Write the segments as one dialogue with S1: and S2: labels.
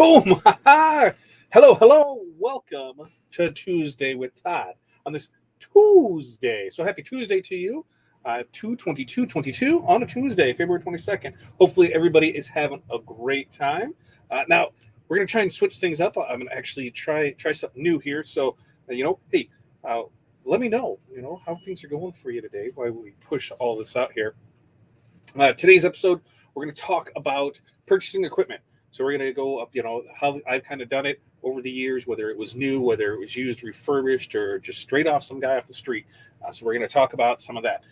S1: Boom! Hello. Welcome to Tuesday with Todd on this Tuesday. So happy Tuesday to you. 2/22/22 on a Tuesday, February 22nd. Hopefully everybody is having a great time. Now, we're going to try and switch things up. I'm going to actually try something new here. So, hey, let me know, how things are going for you today while we push all this out here. Today's episode, we're going to talk about purchasing equipment. So we're going to go up, how I've kind of done it over the years, whether it was new, whether it was used, refurbished, or just straight off some guy off the street. So we're going to talk about some of that.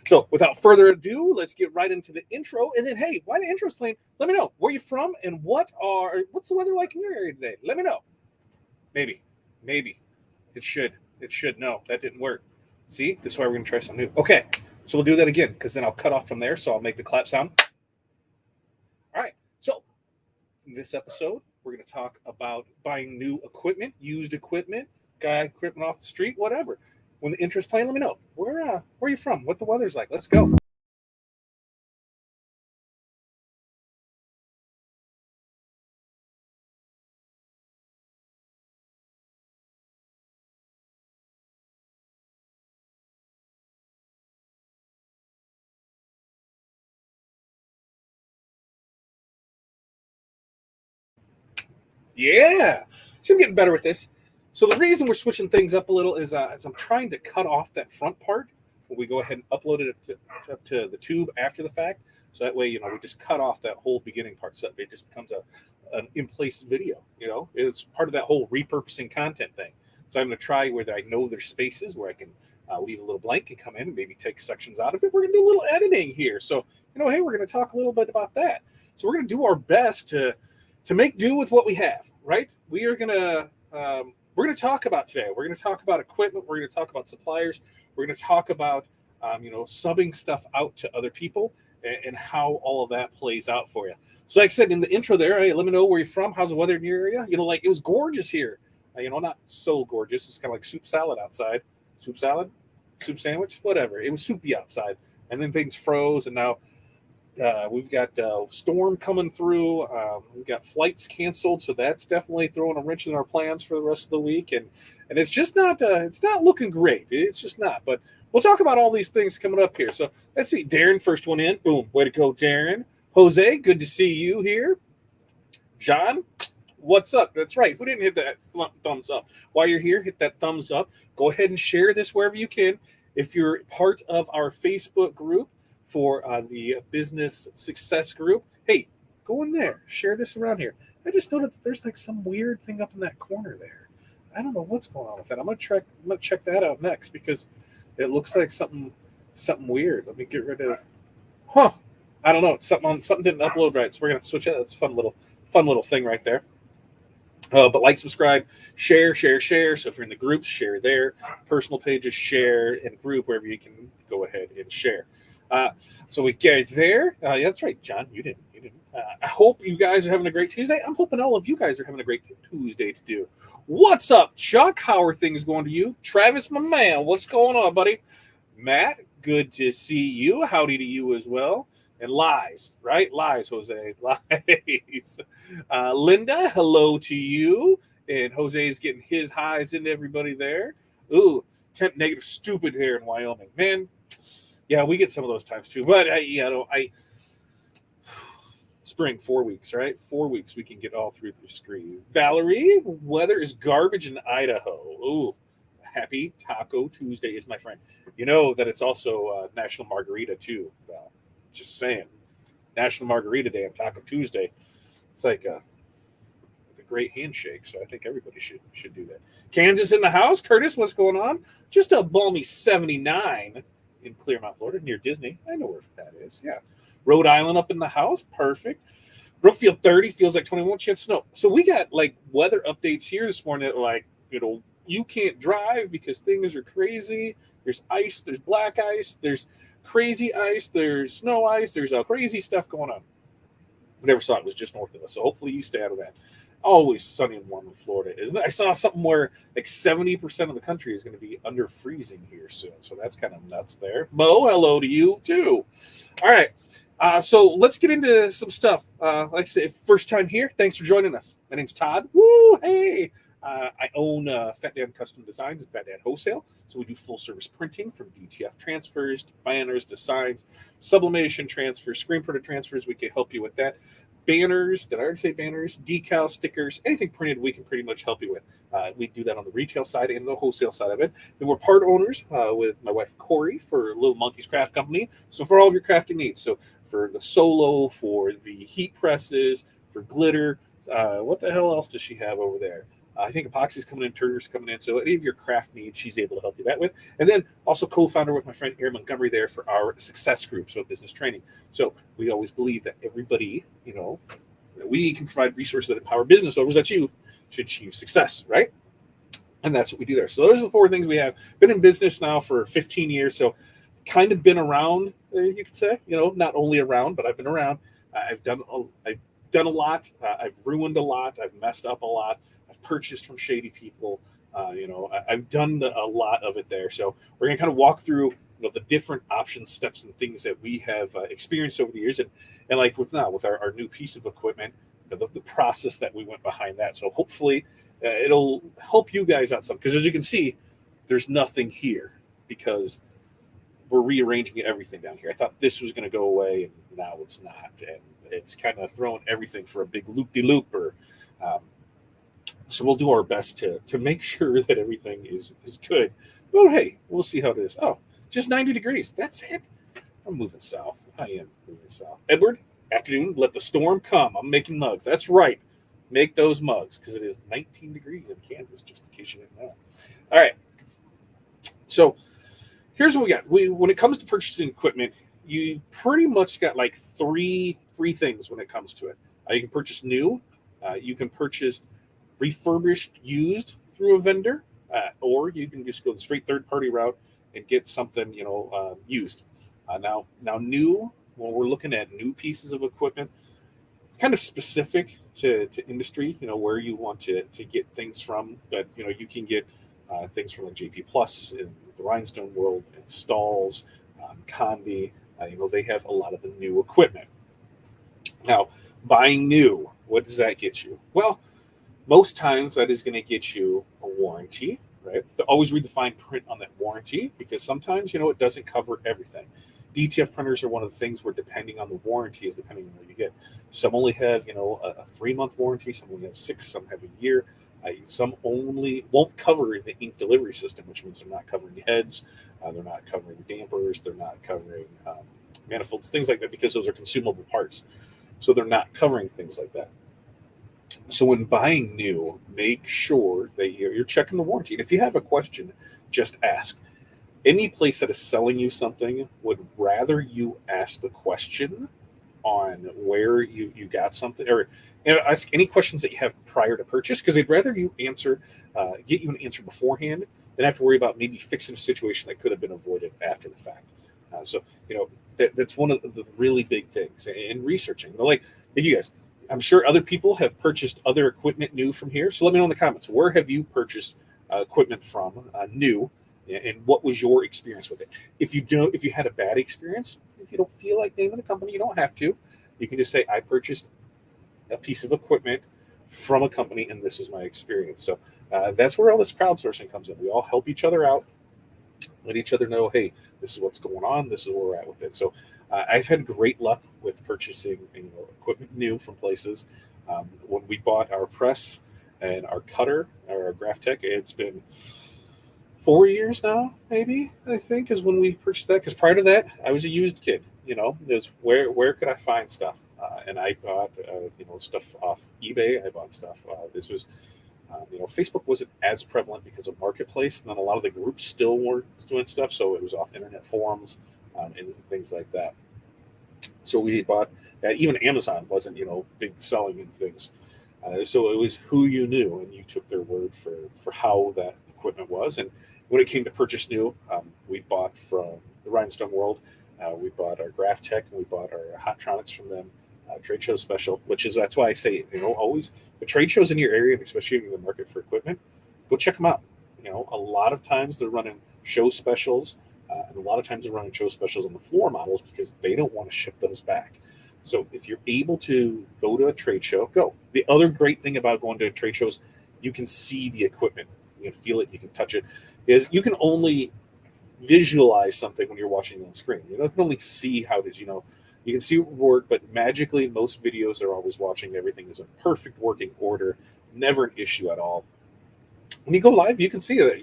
S1: So without further ado, let's get right into the intro. And then, hey, while the intro's playing, let me know where you're from and what's the weather like in your area today? Let me know. Maybe. It should. No, that didn't work. See, this is why we're going to try something new. Okay, so we'll do that again because then I'll cut off from there. So I'll make the clap sound. All right, so in this episode, we're going to talk about buying new equipment, used equipment, guy equipment off the street, whatever. When the intro's playing, let me know. Where are you from? What the weather's like? Let's go. Yeah. See, I'm getting better with this. So the reason we're switching things up a little is as I'm trying to cut off that front part when we go ahead and upload it up to the tube after the fact. So that way, we just cut off that whole beginning part so that it just becomes an in-place video. It's part of that whole repurposing content thing. So I'm going to try where I know there's spaces where I can leave a little blank and come in and maybe take sections out of it. We're going to do a little editing here. So, hey, we're going to talk a little bit about that. So we're going to do our best to make do with what we have, right? We're going to talk about today. We're going to talk about equipment. We're going to talk about suppliers. We're going to talk about, subbing stuff out to other people and how all of that plays out for you. So like I said in the intro there, hey, let me know where you're from. How's the weather in your area? It was gorgeous here. Not so gorgeous. It's kind of like soup salad outside. Soup salad? Soup sandwich? Whatever. It was soupy outside. And then things froze, and now we've got storm coming through. We've got flights canceled, so that's definitely throwing a wrench in our plans for the rest of the week. And it's just not looking great. It's just not. But we'll talk about all these things coming up here. So let's see. Darren, first one in. Boom. Way to go, Darren. Jose, good to see you here. John, what's up? That's right. Who didn't hit that thumbs up? While you're here, hit that thumbs up. Go ahead and share this wherever you can. If you're part of our Facebook group, for the business success group, hey, go in there, share this around here. I just noticed that there's like some weird thing up in that corner there. I don't know what's going on with that. I'm gonna check that out next because it looks like something weird. Let me get rid of. I don't know. Something didn't upload right, so we're gonna switch it. That's a fun little thing right there. But like, subscribe, share. So if you're in the groups, share there. Personal pages, share, and group wherever you can go ahead and share. So we get there. Yeah, that's right, John. You didn't. I hope you guys are having a great Tuesday. I'm hoping all of you guys are having a great Tuesday to do. What's up, Chuck? How are things going to you? Travis, my man, what's going on, buddy? Matt, good to see you. Howdy to you as well. And lies, right? Lies, Jose. Lies. Linda, hello to you. And Jose's getting his highs into everybody there. Ooh, temp negative stupid here in Wyoming. Man, yeah, we get some of those times too. But spring, 4 weeks, right? 4 weeks we can get all through the screen. Valerie, weather is garbage in Idaho. Ooh, happy Taco Tuesday is my friend. You know that it's also National Margarita too. Well, just saying, National Margarita Day and Taco Tuesday. It's like a great handshake. So I think everybody should do that. Kansas in the house. Curtis, what's going on? Just a balmy 79. In Clearmount, Florida, near Disney. I know where that is. Yeah. Rhode Island up in the house. Perfect. Brookfield 30 feels like 21 chance snow. So we got like weather updates here this morning that like, you can't drive because things are crazy. There's ice. There's black ice. There's crazy ice. There's snow ice. There's crazy stuff going on. We never saw it. It was just north of us. So hopefully you stay out of that. always sunny and warm in Florida, isn't it? I saw something where like 70% of the country is going to be under freezing here soon. So that's kind of nuts there. Mo, hello to you too. All right. So let's get into some stuff. Like I said, first time here, thanks for joining us. My name's Todd. Woo, hey. I own Fat Dad Custom Designs and Fat Dad Wholesale. So we do full service printing from DTF transfers, banners, designs, sublimation transfers, screen printer transfers. We can help you with that. Banners, did I already say banners? Decals, stickers, anything printed, we can pretty much help you with. We do that on the retail side and the wholesale side of it. Then we're part owners with my wife Corey for Little Monkeys Craft Company. So for all of your crafting needs, so for the solo, for the heat presses, for glitter, what the hell else does she have over there? I think epoxy's coming in, Turner's coming in. So any of your craft needs, she's able to help you that with. And then also co-founder with my friend Aaron Montgomery there for our success group, so business training. So we always believe that everybody, that we can provide resources that empower business owners that you should achieve success, right? And that's what we do there. So those are the four things we have. Been in business now for 15 years, so kind of been around, you could say. Not only around, but I've been around. I've done a lot. I've ruined a lot. I've messed up a lot. I've purchased from shady people. I've done a lot of it there. So we're going to kind of walk through the different options, steps, and things that we have experienced over the years. And like with our new piece of equipment, the process that we went behind that. So hopefully it'll help you guys out some. Because as you can see, there's nothing here because we're rearranging everything down here. I thought this was going to go away, and now it's not. And it's kind of throwing everything for a big loop-de-looper. So we'll do our best to make sure that everything is good. But hey, we'll see how it is. Oh, just 90 degrees. That's it. I'm moving south. I am moving south. Edward, afternoon, let the storm come. I'm making mugs. That's right. Make those mugs because it is 19 degrees in Kansas, just in case you didn't know. All right. So here's what we got. When it comes to purchasing equipment, you pretty much got like three things when it comes to it. You can purchase new. You can purchase refurbished used through a vendor, or you can just go the straight third-party route and get something used. Now new, when we're looking at new pieces of equipment, it's kind of specific to industry, where you want to get things from. But you can get things from the JP Plus in the Rhinestone world, and Stalls, Condi. They have a lot of the new equipment. Now, buying new, what does that get you? Well, most times that is going to get you a warranty, right? Always read the fine print on that warranty because sometimes, it doesn't cover everything. DTF printers are one of the things where depending on the warranty is depending on what you get. Some only have, a 3-month warranty. Some only have 6. Some have a year. Some only won't cover the ink delivery system, which means they're not covering the heads. They're not covering dampers. They're not covering manifolds, things like that, because those are consumable parts. So they're not covering things like that. So when buying new, make sure that you're checking the warranty. And if you have a question, just ask. Any place that is selling you something would rather you ask the question on where you got something, or ask any questions that you have prior to purchase, because they'd rather you get you an answer beforehand than have to worry about maybe fixing a situation that could have been avoided after the fact. So that's one of the really big things in researching. Like you guys, I'm sure other people have purchased other equipment new from here. So let me know in the comments, where have you purchased equipment from new, and what was your experience with it? If you had a bad experience, if you don't feel like naming the company, you don't have to. You can just say, I purchased a piece of equipment from a company, and this is my experience. So that's where all this crowdsourcing comes in. We all help each other out, let each other know, hey, this is what's going on. This is where we're at with it. So I've had great luck with purchasing equipment new from places. When we bought our press and our cutter, our Graphtec, it's been 4 years now, maybe, I think, is when we purchased that. Because prior to that, I was a used kid. There's where could I find stuff? And I bought stuff off eBay. I bought stuff. This was Facebook wasn't as prevalent because of Marketplace, and then a lot of the groups still weren't doing stuff, so it was off internet forums and things like that. So we bought that. Even Amazon wasn't big selling in things, so it was who you knew, and you took their word for how that equipment was. And when it came to purchase new, we bought from the Rhinestone world. We bought our Graphtec, and we bought our Hottronics from them. trade show special, that's why I say, always the trade shows in your area, and especially if you're in the market for equipment, go check them out. A lot of times they're running show specials, and a lot of times they're running show specials on the floor models because they don't want to ship those back. So if you're able to go to a trade show, go. The other great thing about going to a trade show is you can see the equipment, you can feel it, you can touch it. Is you can only visualize something when you're watching it on screen. You can only see how it is. You can see it work, but magically, most videos are always watching everything is in perfect working order, never an issue at all. When you go live, you can see that,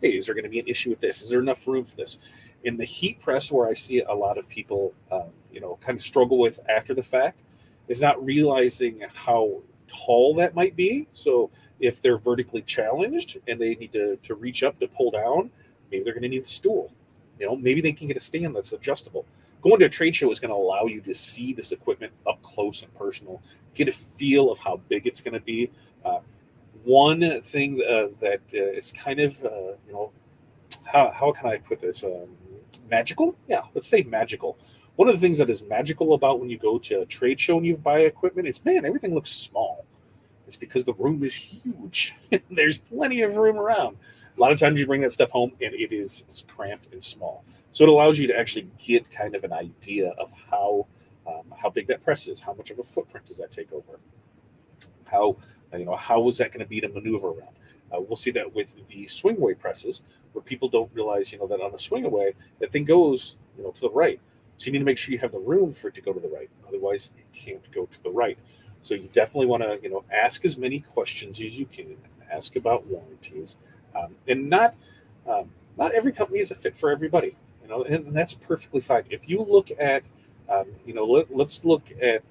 S1: hey, is there going to be an issue with this? Is there enough room for this? In the heat press, where I see a lot of people, kind of struggle with after the fact, is not realizing how tall that might be. So if they're vertically challenged and they need to reach up to pull down, maybe they're going to need a stool. Maybe they can get a stand that's adjustable. Going to a trade show is going to allow you to see this equipment up close and personal, get a feel of how big it's going to be. One thing that is kind of, how can I put this? Magical? Yeah, let's say magical. One of the things that is magical about when you go to a trade show and you buy equipment is, man, everything looks small. It's because the room is huge. There's plenty of room around. A lot of times you bring that stuff home and it's cramped and small. So it allows you to actually get kind of an idea of how big that press is, how much of a footprint does that take over, how is that going to be to maneuver around. We'll see that with the swing away presses, where people don't realize, that on the swing away, that thing goes, to the right. So you need to make sure you have the room for it to go to the right. Otherwise, it can't go to the right. So you definitely want to, ask as many questions as you can. Ask about warranties, and not every company is a fit for everybody. And that's perfectly fine. If you look at, let's look at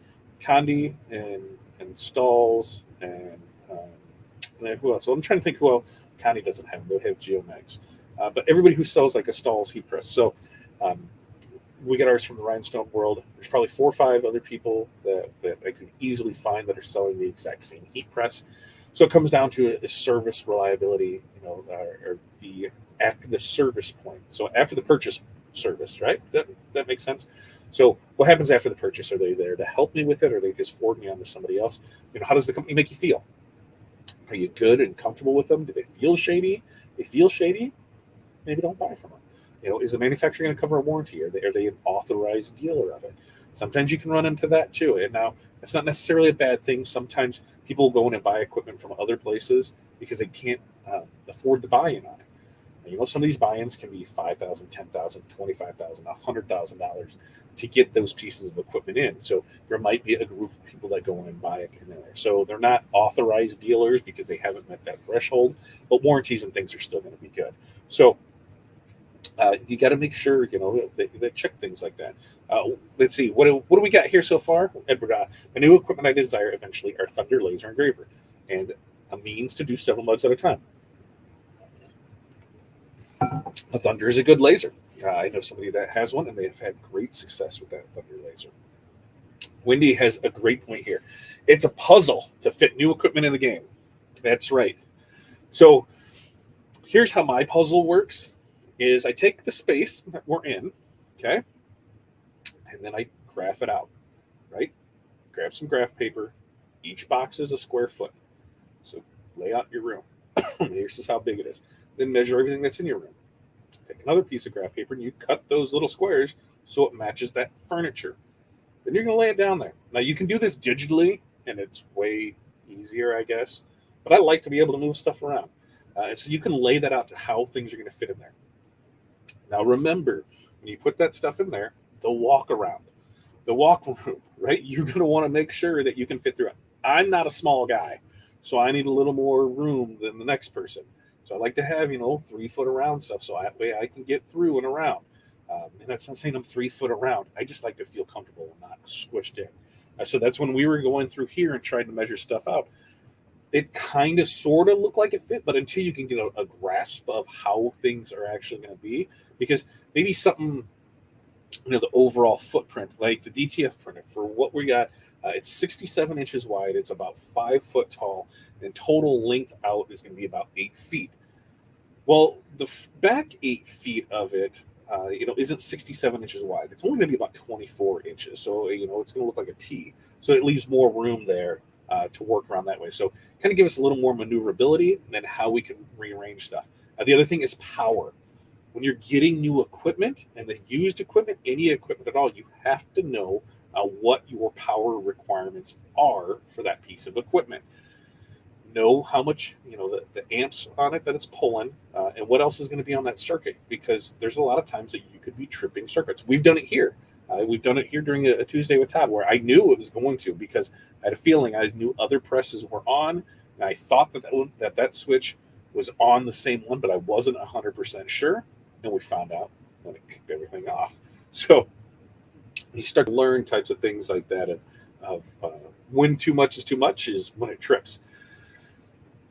S1: Condi and Stalls and who else? So I'm trying to think who else. Condi doesn't have. They have Geomags, but everybody who sells like a Stalls heat press. So we get ours from the Rhinestone world. There's probably 4 or 5 other people that I could easily find that are selling the exact same heat press. So it comes down to a service reliability, or the after the service point. So after the purchase service, right? Does that make sense? So what happens after the purchase? Are they there to help me with it, or are they just forward me on to somebody else? How does the company make you feel? Are you good and comfortable with them? Do they feel shady? If they feel shady, maybe don't buy from them. Is the manufacturer going to cover a warranty? Are they an authorized dealer of it? Sometimes you can run into that too. And now it's not necessarily a bad thing. Sometimes people go in and buy equipment from other places because they can't afford the buy-in on it. And, some of these buy-ins can be $5,000, $10,000, $25,000, $100,000 to get those pieces of equipment in. So there might be a group of people that go in and buy it in there. So they're not authorized dealers because they haven't met that threshold, but warranties and things are still going to be good. So you got to make sure, they check things like that. Let's see, what do we got here so far? Edward, the new equipment I desire eventually are Thunder Laser Engraver and a means to do several mugs at a time. A Thunder is a good laser. I know somebody that has one, and they have had great success with that Thunder laser. Wendy has a great point here. It's a puzzle to fit new equipment in the game. That's right. So here's how my puzzle works. Is I take the space that we're in, okay, and then I graph it out, right? Grab some graph paper. Each box is a square foot. So lay out your room. This is how big it is. Then measure everything that's in your room. Take another piece of graph paper and you cut those little squares so it matches that furniture. Then you're going to lay it down there. Now you can do this digitally, and it's way easier, I guess. But I like to be able to move stuff around. And so you can lay that out to how things are going to fit in there. Now, remember, when you put that stuff in there, the walk around, the walk room, right? You're going to want to make sure that you can fit through it. I'm not a small guy, so I need a little more room than the next person. So I like to have, 3 foot around stuff, so that way I can get through and around. And that's not saying I'm 3 foot around. I just like to feel comfortable and not squished in. So that's when we were going through here and trying to measure stuff out. It kind of sort of looked like it fit, but until you can get a grasp of how things are actually going to be, because maybe something, the overall footprint, like the DTF printer for what we got, it's 67 inches wide. It's about 5 foot tall, and total length out is going to be about 8 feet. Well, the back 8 feet of it isn't 67 inches wide. It's only going to be about 24 inches. So, it's going to look like a T. So it leaves more room there to work around that way. So kind of give us a little more maneuverability and then how we can rearrange stuff. The other thing is power. When you're getting new equipment and the used equipment, any equipment at all, you have to know what your power requirements are for that piece of equipment. Know how much, the amps on it that it's pulling, and what else is going to be on that circuit, because there's a lot of times that you could be tripping circuits. We've done it here. We've done it here during a Tuesday with Todd, where I knew it was going to, because I had a feeling I knew other presses were on, and I thought that switch was on the same one, but I wasn't 100% sure, and we found out when it kicked everything off. So you start to learn types of things like that of when too much is when it trips.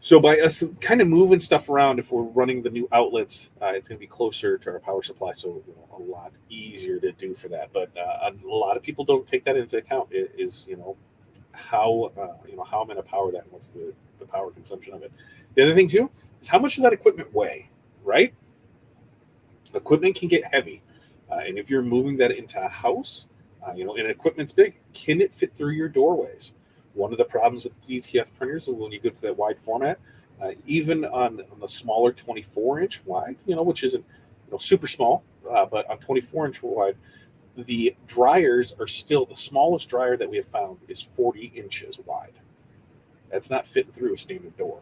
S1: So by us kind of moving stuff around, if we're running the new outlets, it's going to be closer to our power supply, so a lot easier to do for that. But a lot of people don't take that into account. Is how how I'm going to power that, and what's the power consumption of it. The other thing too is how much does that equipment weigh, right? Equipment can get heavy, and if you're moving that into a house, and equipment's big, can it fit through your doorways? One of the problems with DTF printers is when you go to that wide format, even on the smaller 24-inch wide, which isn't super small, but on 24-inch wide, the dryers are still, the smallest dryer that we have found is 40 inches wide. That's not fitting through a standard door.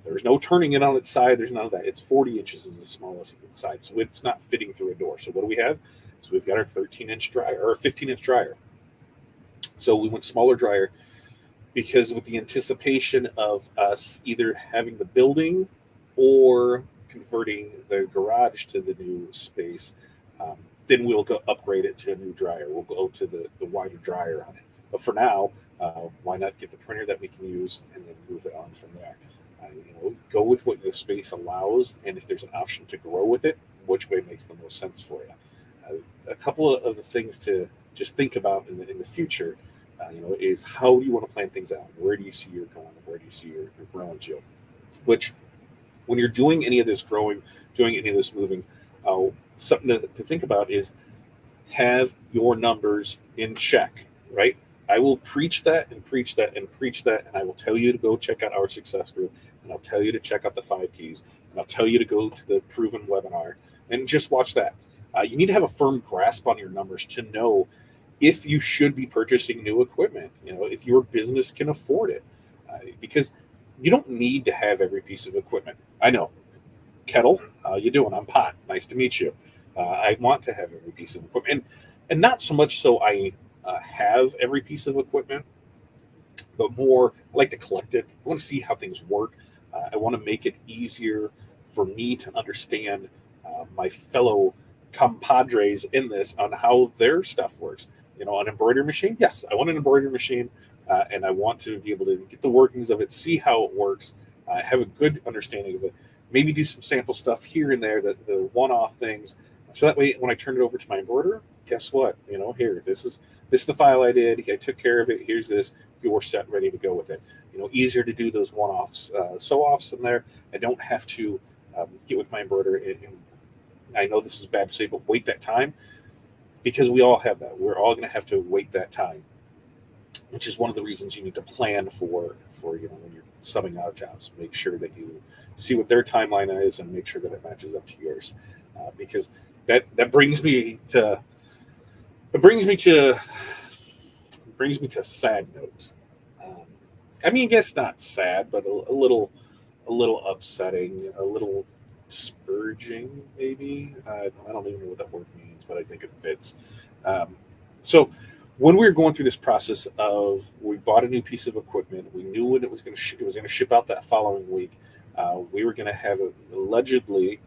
S1: There's no turning it on its side. There's none of that. It's 40 inches is the smallest side, so it's not fitting through a door. So what do we have? So we've got our 13-inch dryer or 15-inch dryer. So we went smaller dryer, because with the anticipation of us either having the building or converting the garage to the new space, then we'll go upgrade it to a new dryer. We'll go to the wider dryer on it. But for now, why not get the printer that we can use and then move it on from there? Go with what the space allows, and if there's an option to grow with it, which way makes the most sense for you. A couple of the things to just think about in the future, is how do you want to plan things out? Where do you see you're going? Where do you see you're growing to? Which, when you're doing any of this growing, doing any of this moving, something to think about is have your numbers in check, right? I will preach that and preach that and preach that, and I will tell you to go check out our success group, and I'll tell you to check out the 5 keys, and I'll tell you to go to the proven webinar and just watch that. You need to have a firm grasp on your numbers to know if you should be purchasing new equipment, if your business can afford it, because you don't need to have every piece of equipment. I know. Kettle, how you doing? I'm Pot. Nice to meet you. I want to have every piece of equipment, and not so much so I have every piece of equipment, but more I like to collect it. I want to see how things work. I want to make it easier for me to understand my fellow compadres in this on how their stuff works. An embroidery machine, yes, I want an embroidery machine, and I want to be able to get the workings of it, see how it works, have a good understanding of it, maybe do some sample stuff here and there, the one-off things, so that way when I turn it over to my embroiderer, guess what? Here, this is the file I did, I took care of it, here's this, you're set, ready to go with it. Easier to do those one-offs, sew-offs in there. I don't have to get with my embroiderer, and I know this is bad to say, but wait that time, because we all have that. We're all going to have to wait that time, which is one of the reasons you need to plan for when you're subbing out jobs. Make sure that you see what their timeline is and make sure that it matches up to yours, because that brings me to a sad note. I guess not sad, but a little upsetting, a little discouraging, maybe. I don't even know what that word means, but I think it fits. So when we were going through this process of, we bought a new piece of equipment, we knew when it was going to ship out that following week. We were going to have it, allegedly,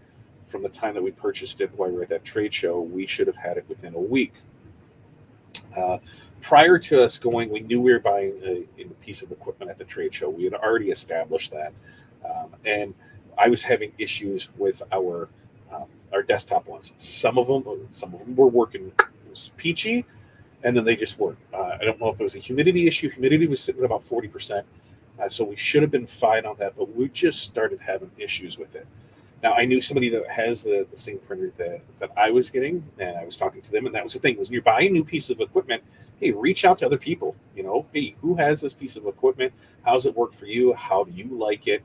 S1: from the time that we purchased it while we were at that trade show, we should have had it within a week. Prior to us going, we knew we were buying a piece of equipment at the trade show. We had already established that, and I was having issues with our desktop ones. Some of them were working, it was peachy, and then they just weren't. I don't know if it was a humidity issue. Humidity was sitting at about 40%, so we should have been fine on that, but we just started having issues with it. Now, I knew somebody that has the same printer that I was getting, and I was talking to them, and that was the thing, was when you're buying a new piece of equipment, hey, reach out to other people. Hey, who has this piece of equipment? How does it work for you? How do you like it?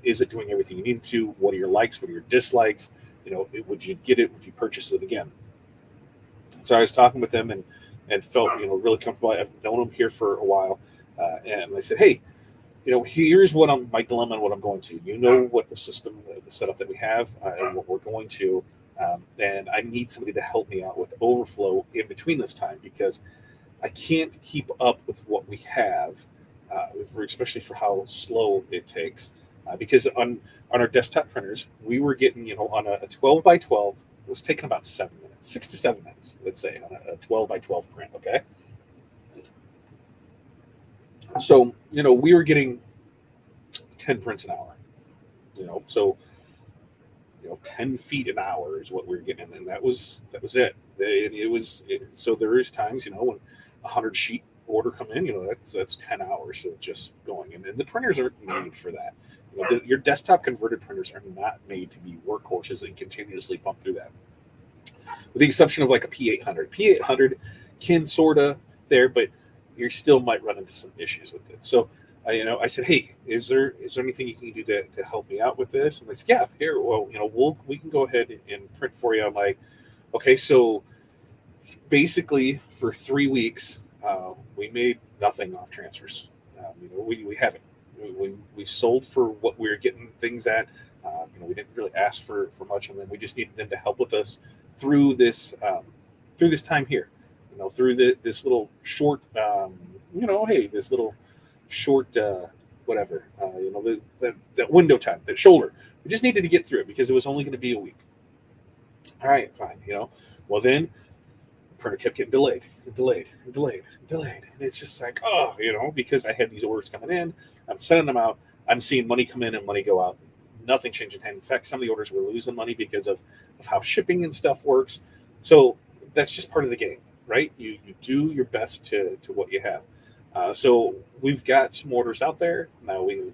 S1: Is it doing everything you need it to? What are your likes? What are your dislikes? Would you get it? Would you purchase it again? So I was talking with them and felt, really comfortable. I've known them here for a while. And I said, hey, here's what my dilemma and what I'm going to. What the system, the setup that we have, and what we're going to. And I need somebody to help me out with overflow in between this time, because I can't keep up with what we have, especially for how slow it takes. Because on our desktop printers, we were getting, on a 12 by 12, it was taking about 7 minutes, 6 to 7 minutes, let's say, on a 12 by 12 print. Okay. So, we were getting 10 prints an hour, so, 10 feet an hour is what we were getting. And that was it. So there is times, when 100 sheet order come in, that's 10 hours of just going. And the printers aren't made for that. Your desktop converted printers are not made to be workhorses and continuously pump through that. With the exception of like a P800. P800 can sort of there, but you still might run into some issues with it. So, I said, hey, is there anything you can do to help me out with this? And they said, yeah, here, well, we can go ahead and print for you. I'm like, okay, so basically for 3 weeks, we made nothing off transfers. We haven't. We sold for what we were getting things at. We didn't really ask for much, and then we just needed them to help with us through this time here. Through this little short, hey, this little short, whatever, that window time, that shoulder. We just needed to get through it because it was only going to be a week. All right, fine. Well then, the printer kept getting delayed. And it's just like, because I had these orders coming in, I'm sending them out, I'm seeing money come in and money go out. Nothing changing hand. In fact, some of the orders were losing money because of how shipping and stuff works. So that's just part of the game, right? You do your best to what you have. So we've got some orders out there now. We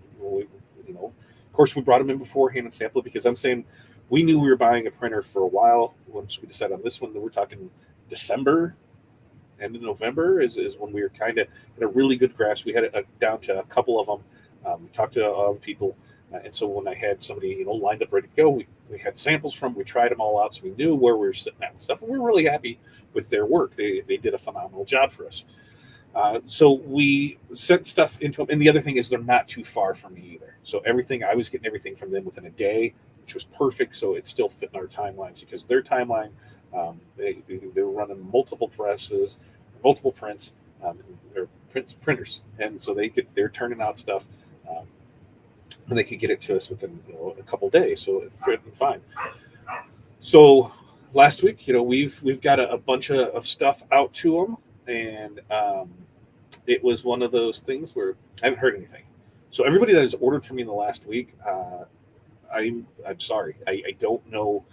S1: of course, we brought them in beforehand and sampled, because I'm saying we knew we were buying a printer for a while. Once we decided on this one, that we're talking December, end of November is when we were kind of in a really good grasp. We had it down to a couple of them. We talked to other people, and so when I had somebody lined up ready to go, we had samples from. We tried them all out, so we knew where we were sitting at and stuff. And we were really happy with their work. They did a phenomenal job for us. So we sent stuff into them. And the other thing is, they're not too far from me either. So I was getting everything from them within a day, which was perfect. So it still fit in our timelines, because their timeline, they're running multiple presses, multiple prints, or printers. And so they're turning out stuff, and they could get it to us within a couple days. So it fit fine. So last week, we've got a bunch of stuff out to them. And it was one of those things where I haven't heard anything. So everybody that has ordered from me in the last week, I'm sorry. I don't know.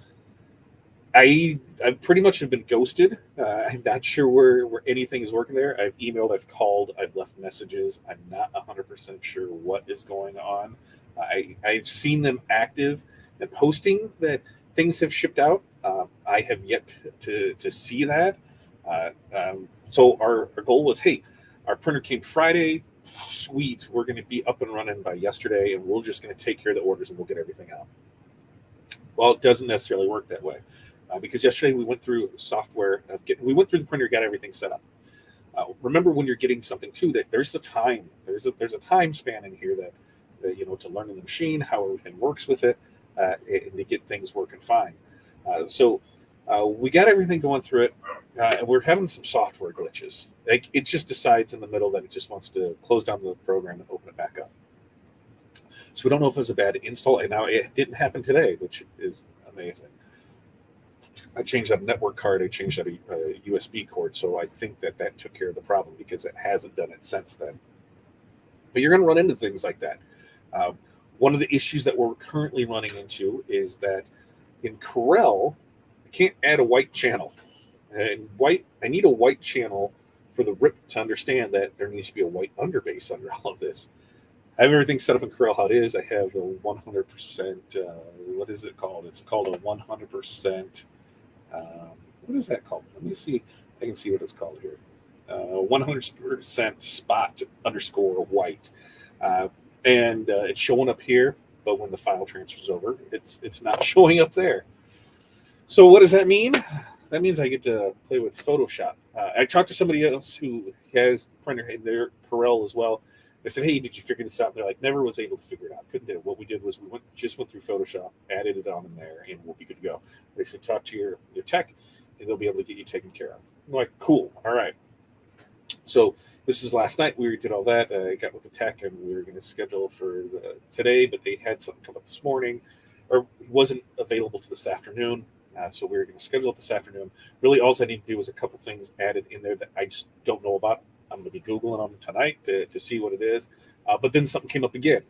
S1: I pretty much have been ghosted. I'm not sure where anything is working there. I've emailed, I've called, I've left messages. I'm not 100% sure what is going on. I've seen them active and posting that things have shipped out. I have yet to see that. So our goal was, hey, our printer came Friday. Sweet. We're going to be up and running by yesterday, and we're just going to take care of the orders and we'll get everything out. Well, it doesn't necessarily work that way, because yesterday we went through software. We went through the printer, got everything set up. Remember, when you're getting something too, that there's a time. There's a time span in here that to learn the machine, how everything works with it, and to get things working fine. So we got everything going through it. And we're having some software glitches. Like, it just decides in the middle that it just wants to close down the program and open it back up. So we don't know if it was a bad install. And now it didn't happen today, which is amazing. I changed out a network card. I changed out a USB cord. So I think that took care of the problem, because it hasn't done it since then. But you're going to run into things like that. One of the issues that we're currently running into is that in Corel, I can't add a white channel. And I need a white channel for the RIP to understand that there needs to be a white underbase under all of this. I have everything set up in Corel how it is. I have the 100%. What is it called? It's called a 100%. What is that called? Let me see. I can see what it's called here. 100% spot underscore white, and it's showing up here. But when the file transfers over, it's not showing up there. So what does that mean? That means I get to play with Photoshop. I talked to somebody else who has the printer in their Corel as well. I said, "Hey, did you figure this out?" They're like, "Never was able to figure it out. Couldn't do it." What we did was we just went through Photoshop, added it on in there, and we'll be good to go. They said, "Talk to your tech, and they'll be able to get you taken care of." I'm like, "Cool, all right." So this is last night. We did all that. I got with the tech, and we were going to schedule for today, but they had something come up this morning, or it wasn't available to this afternoon. So we were going to schedule it this afternoon. Really, all I need to do is a couple things added in there that I just don't know about. I'm going to be Googling them tonight to see what it is. But then something came up again.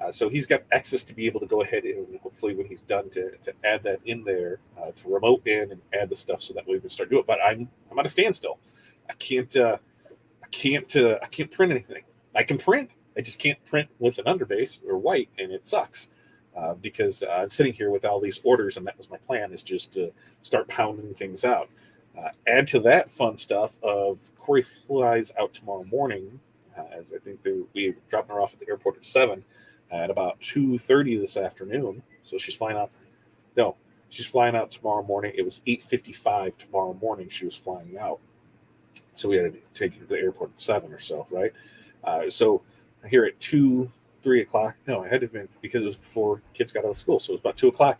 S1: So he's got access to be able to go ahead and hopefully when he's done to add that in there, to remote in and add the stuff so that way we can start doing it. But I'm at a standstill. I can't print anything. I can print. I just can't print with an underbase or white, and it sucks. Because I'm sitting here with all these orders, and that was my plan, is just to start pounding things out. Add to that fun stuff of Corey flies out tomorrow morning, as I think we dropping her off at the airport at 7 at about 2:30 this afternoon. So she's flying out. No, she's flying out tomorrow morning. It was 8:55 tomorrow morning. She was flying out, so we had to take her to the airport at 7 or so, right? So here at 3 o'clock. No, I had to have been because it was before kids got out of school. So it was about 2 o'clock.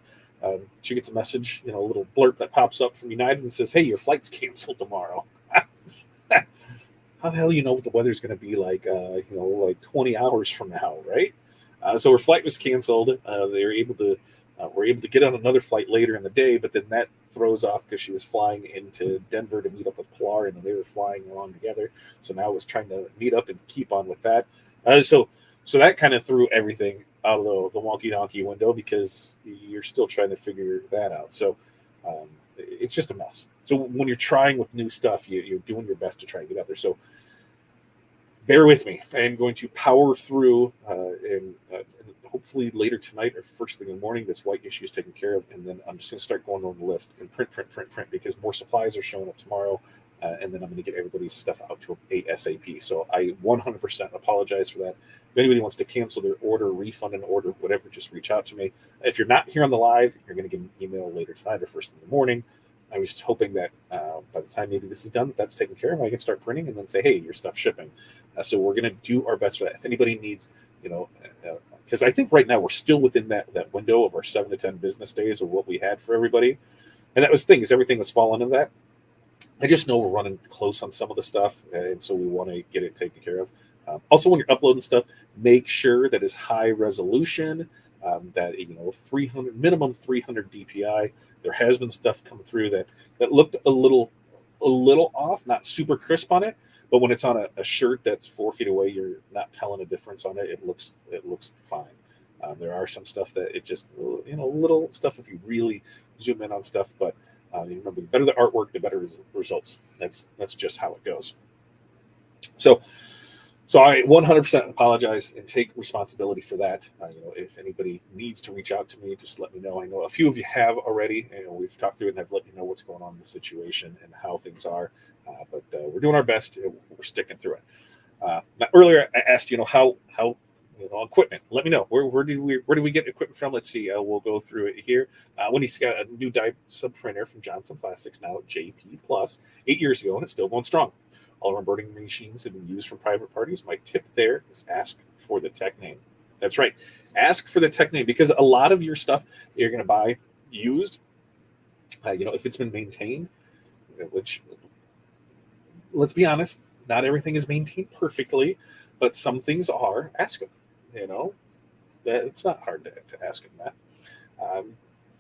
S1: She gets a message, a little blurb that pops up from United and says, "Hey, your flight's canceled tomorrow." How the hell do you know what the weather's going to be like, like 20 hours from now, right? So her flight was canceled. They were able to get on another flight later in the day, but then that throws off because she was flying into Denver to meet up with Pilar, and they were flying along together. So now I was trying to meet up and keep on with that. So that kind of threw everything out of the wonky donkey window because you're still trying to figure that out. So it's just a mess. So when you're trying with new stuff, you're doing your best to try and get out there. So bear with me. I am going to power through, and hopefully later tonight or first thing in the morning, this white issue is taken care of. And then I'm just going to start going on the list and print because more supplies are showing up tomorrow. And then I'm going to get everybody's stuff out to ASAP. So I 100% apologize for that. If anybody wants to cancel their order, refund an order, whatever, just reach out to me. If you're not here on the live, you're going to get an email later tonight or first thing in the morning. I was just hoping that by the time maybe this is done, that's taken care of. I can start printing and then say, "Hey, your stuff's shipping." So we're going to do our best for that. If anybody needs, because I think right now we're still within that window of our 7 to 10 business days of what we had for everybody. And that was the thing, is everything was falling into that. I just know we're running close on some of the stuff, and so we want to get it taken care of. Also, when you're uploading stuff, make sure that it's high resolution, that 300 minimum 300 DPI. There has been stuff come through that looked a little off, not super crisp on it, but when it's on a shirt that's 4 feet away, you're not telling a difference on it. It looks fine. There are some stuff that it just little stuff if you really zoom in on stuff, but remember, the better the artwork, the better results. That's just how it goes. So I 100% apologize and take responsibility for that. If anybody needs to reach out to me, just let me know. I know a few of you have already. We've talked through it, and I've let you know what's going on in the situation and how things are. But we're doing our best. We're sticking through it. Now, earlier, I asked, how equipment. Let me know where do we get equipment from? Let's see. We'll go through it here. Wendy's got a new die sub printer from Johnson Plastics now at JP Plus 8 years ago, and it's still going strong. All our embroidering machines have been used from private parties. My tip there is ask for the tech name. That's right. Ask for the tech name, because a lot of your stuff you're going to buy used, if it's been maintained, which, let's be honest, not everything is maintained perfectly, but some things are. Ask them. It's not hard to ask him that.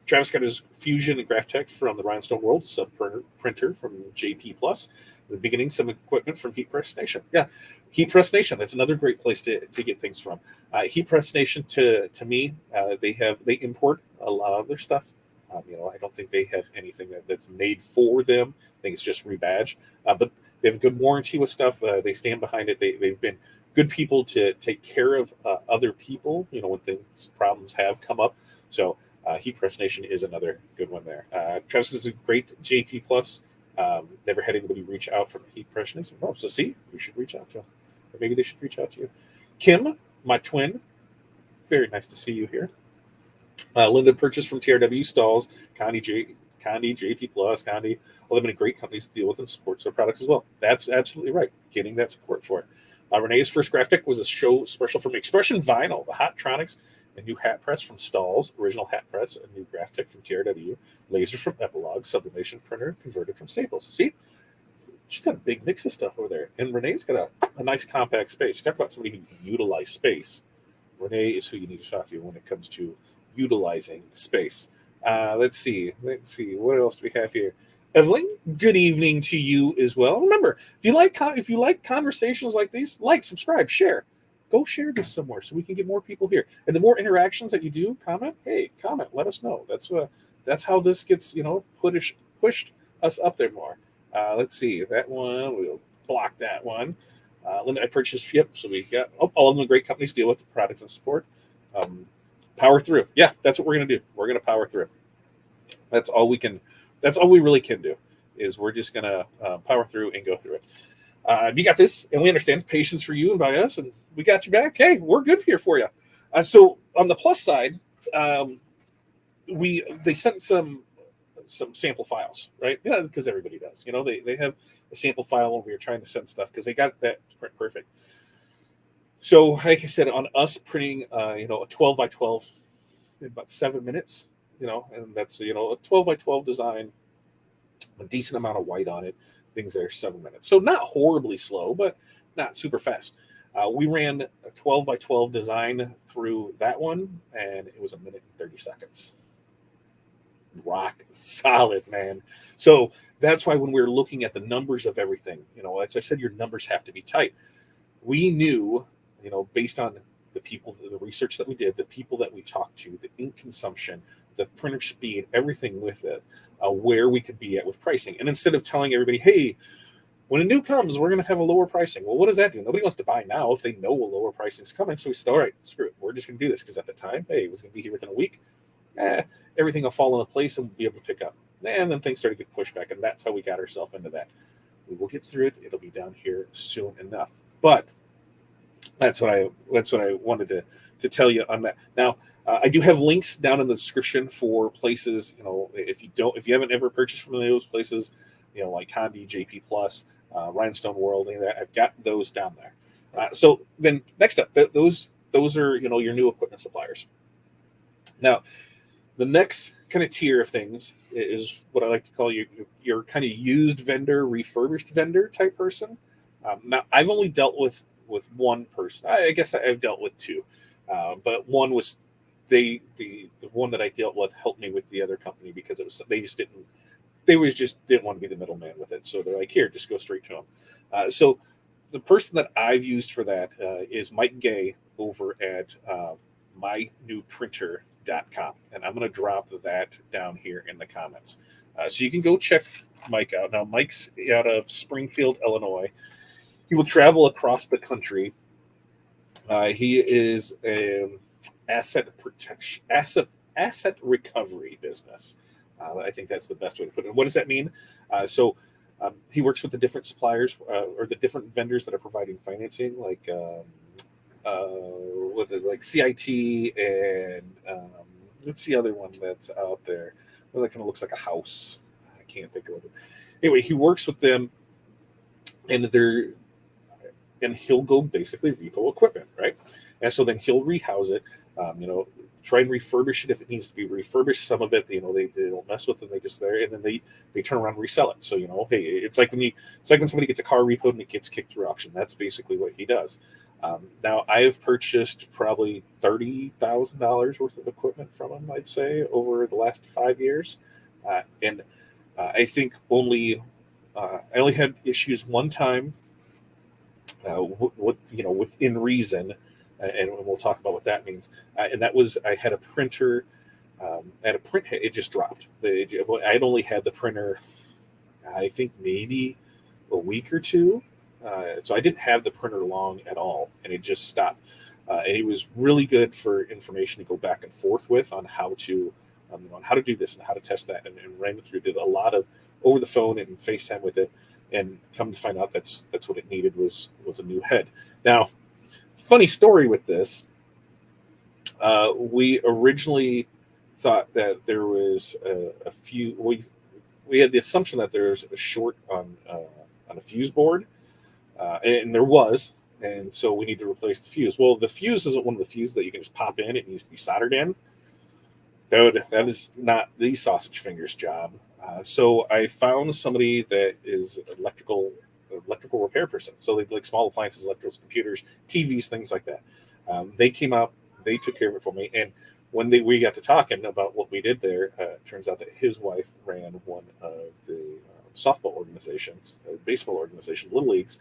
S1: Travis got his Fusion and Graphtech from the Rhinestone World sub printer from JP Plus. In the beginning, some equipment from Heat Press Nation. Yeah, Heat Press Nation. That's another great place to get things from. Heat Press Nation, to me, they import a lot of their stuff. I don't think they have anything that's made for them. I think it's just rebadged. But they have a good warranty with stuff. They stand behind it. They've been good people to take care of other people, when problems have come up. So Heat Press Nation is another good one there. Travis is a great JP Plus. Never had anybody reach out from Heat Press Nation. Oh, so see, you should reach out to them. Or maybe they should reach out to you. Kim, my twin, very nice to see you here. Linda purchased from TRW Stalls, Condi, JP Plus, Condi, all the many great companies to deal with and support their products as well. That's absolutely right. Getting that support for it. Renee's first graphic was a show special from Expression Vinyl, the Hottronics, a new hat press from Stalls, original hat press, a new graphic from TRW, laser from Epilogue, sublimation printer converted from Staples. See? She's got a big mix of stuff over there. And Renee's got a nice compact space. Talk about somebody who can utilize space. Renee is who you need to talk to when it comes to utilizing space. Let's see. What else do we have here? Evelyn, good evening to you as well. Remember, if you like conversations like these, subscribe, share. Go share this somewhere so we can get more people here. And the more interactions that you do, comment. Let us know. That's how this gets pushed us up there more. Let's see that one. We'll block that one. Linda, I purchased. Yep. So we got all of them. Great companies deal with products and support. Power through. Yeah, that's what we're gonna do. We're gonna power through. That's all we can. That's all we really can do. Is we're just gonna power through and go through it. You got this, and we understand patience for you and by us, and we got you back. Hey, we're good here for you. So on the plus side, they sent some sample files, right? Yeah, because everybody does. They have a sample file when we were trying to send stuff because they got that print perfect. So, like I said, on us printing, a 12 by 12 in about 7 minutes, and that's a 12 by 12 design, a decent amount of white on it. Things there 7 minutes, so not horribly slow, but not super fast. We ran a 12 by 12 design through that one, and it was 1 minute and 30 seconds. Rock solid, man. So that's why when we were looking at the numbers of everything, as I said, your numbers have to be tight. We knew, based on the research that we did, the people that we talked to, the ink consumption, the printer speed, everything with it, where we could be at with pricing. And instead of telling everybody, hey, when a new comes, we're going to have a lower pricing. Well, what does that do? Nobody wants to buy now if they know a lower pricing is coming. So we said, all right, screw it. We're just going to do this because at the time, hey, it was going to be here within a week. Everything will fall into place and we'll be able to pick up. And then things started to get pushed back, and that's how we got ourselves into that. We will get through it. It'll be down here soon enough. But that's what I wanted to tell you on that. Now, I do have links down in the description for places. If you haven't ever purchased from any of those places, like Condi, JP Plus, Rhinestone World, any of that, I've got those down there. So then next up, those are your new equipment suppliers. Now, the next kind of tier of things is what I like to call your kind of used vendor, refurbished vendor type person. Now, I've only dealt with one person. I guess I've dealt with two, but one was the one that I dealt with helped me with the other company because they just didn't want to be the middleman with it. So they're like, here, just go straight to them. So the person that I've used for that is Mike Gay over at mynewprinter.com. And I'm going to drop that down here in the comments. So you can go check Mike out. Now, Mike's out of Springfield, Illinois. He will travel across the country. He is an asset recovery business. I think that's the best way to put it. What does that mean? So he works with the different suppliers or the different vendors that are providing financing, like CIT and what's the other one that's out there? Well, that kind of looks like a house. I can't think of it. Anyway, he works with them, and he'll go basically repo equipment, right? And so then he'll rehouse it, try and refurbish it if it needs to be refurbished. Some of it, they don't mess with it, they just there, and then they turn around and resell it. So hey, it's like when somebody gets a car repoed and it gets kicked through auction. That's basically what he does. Now, I have purchased probably $30,000 worth of equipment from him, I'd say, over the last 5 years, and I think I only had issues one time. Within reason, and we'll talk about what that means. And that was I had a printer. It just dropped. I had only had the printer, I think maybe a week or two, So I didn't have the printer long at all, and it just stopped. And it was really good for information to go back and forth with on how to do this and how to test that, and ran it through. Did a lot of over the phone and FaceTime with it, and come to find out that's what it needed was a new head. Now, funny story with this. We originally thought that there was a few. We had the assumption that there was a short on a fuse board, and there was, and so we need to replace the fuse. Well, the fuse isn't one of the fuses that you can just pop in; it needs to be soldered in. That is not the sausage fingers job. So I found somebody that is electrical repair person. So they like small appliances, electrical computers, TVs, things like that. They came out, they took care of it for me, and when we got to talking about what we did there, it turns out that his wife ran one of the softball organizations, baseball organization, little leagues,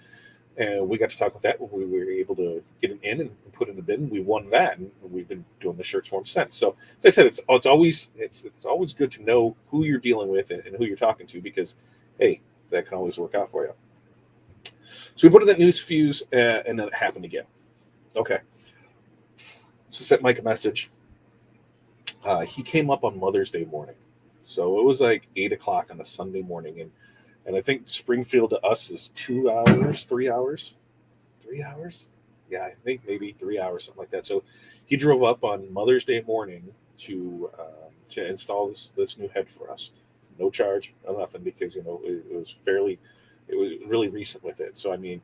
S1: and we got to talk about that. We were able to get it in and put it in the bin. We won that, and we've been doing the shirts for him since. So, as I said, it's always good to know who you're dealing with and who you're talking to, because hey, that can always work out for you. So we put in that news fuse, and then it happened again. Okay, so sent Mike a message. He came up on Mother's Day morning, so it was like 8 o'clock on a Sunday morning, and I think Springfield to us is 2 hours, 3 hours, 3 hours. Yeah, I think maybe 3 hours, something like that. So he drove up on Mother's Day morning to install this new head for us. No charge, no nothing, because it was really recent with it. So I mean,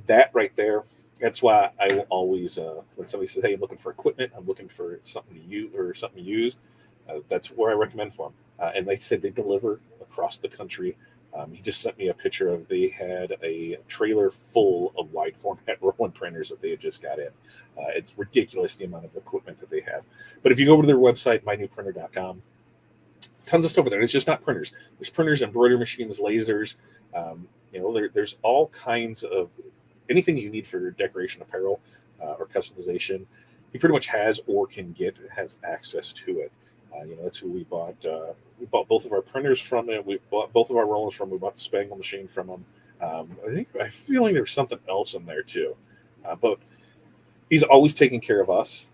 S1: that right there. That's why I will always, when somebody says, "Hey, I'm looking for equipment. I'm looking for something to use or something used," that's where I recommend for them. And they said they deliver across the country. He just sent me a picture of they had a trailer full of wide format rolling printers that they had just got in. It's ridiculous the amount of equipment that they have. But if you go over to their website, mynewprinter.com, tons of stuff over there. It's just not printers. There's printers, embroidery machines, lasers. There's all kinds of anything you need for decoration, apparel, or customization. He pretty much has or has access to it. That's who we bought. We bought both of our printers from him. We bought both of our rollers from him. We bought the Spangle machine from him. I feel like there's something else in there too. But he's always taking care of us.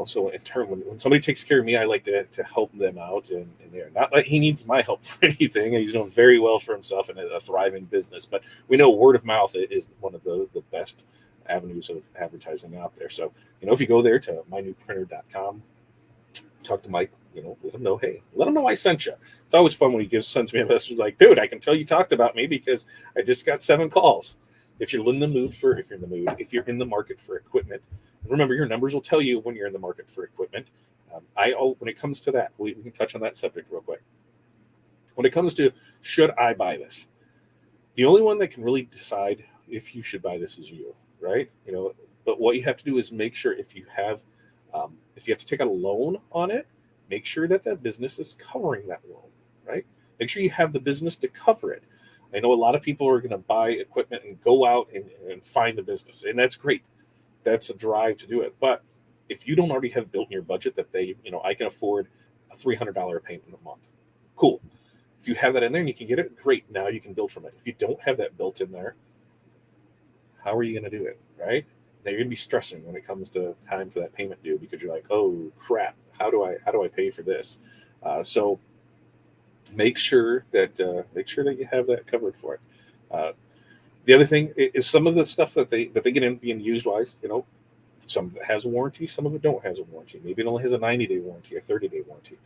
S1: So in turn, when somebody takes care of me, I like to help them out. And they're not like he needs my help for anything. He's doing very well for himself and a thriving business. But we know word of mouth is one of the best avenues of advertising out there. So, if you go there to mynewprinter.com, talk to Mike, let him know I sent you. It's always fun when he sends me a message like, "Dude, I can tell you talked about me because I just got 7 calls." If you're in the market for equipment, remember your numbers will tell you when you're in the market for equipment. When it comes to that, we can touch on that subject real quick. When it comes to should I buy this, the only one that can really decide if you should buy this is you, right? But what you have to do is make sure if you have to take out a loan on it, make sure that business is covering that loan, right? Make sure you have the business to cover it. I know a lot of people are going to buy equipment and go out and find the business, and that's great. That's a drive to do it. But if you don't already have built in your budget that I can afford a $300 payment a month, cool. If you have that in there and you can get it, great. Now you can build from it. If you don't have that built in there, how are you going to do it, right? Now you're going to be stressing when it comes to time for that payment due because you're like, oh crap, how do I pay for this? So make sure that you have that covered for it. The other thing is some of the stuff that they get in being used wise, some of it has a warranty, some of it don't has a warranty. Maybe it only has a 90-day warranty, a 30-day warranty.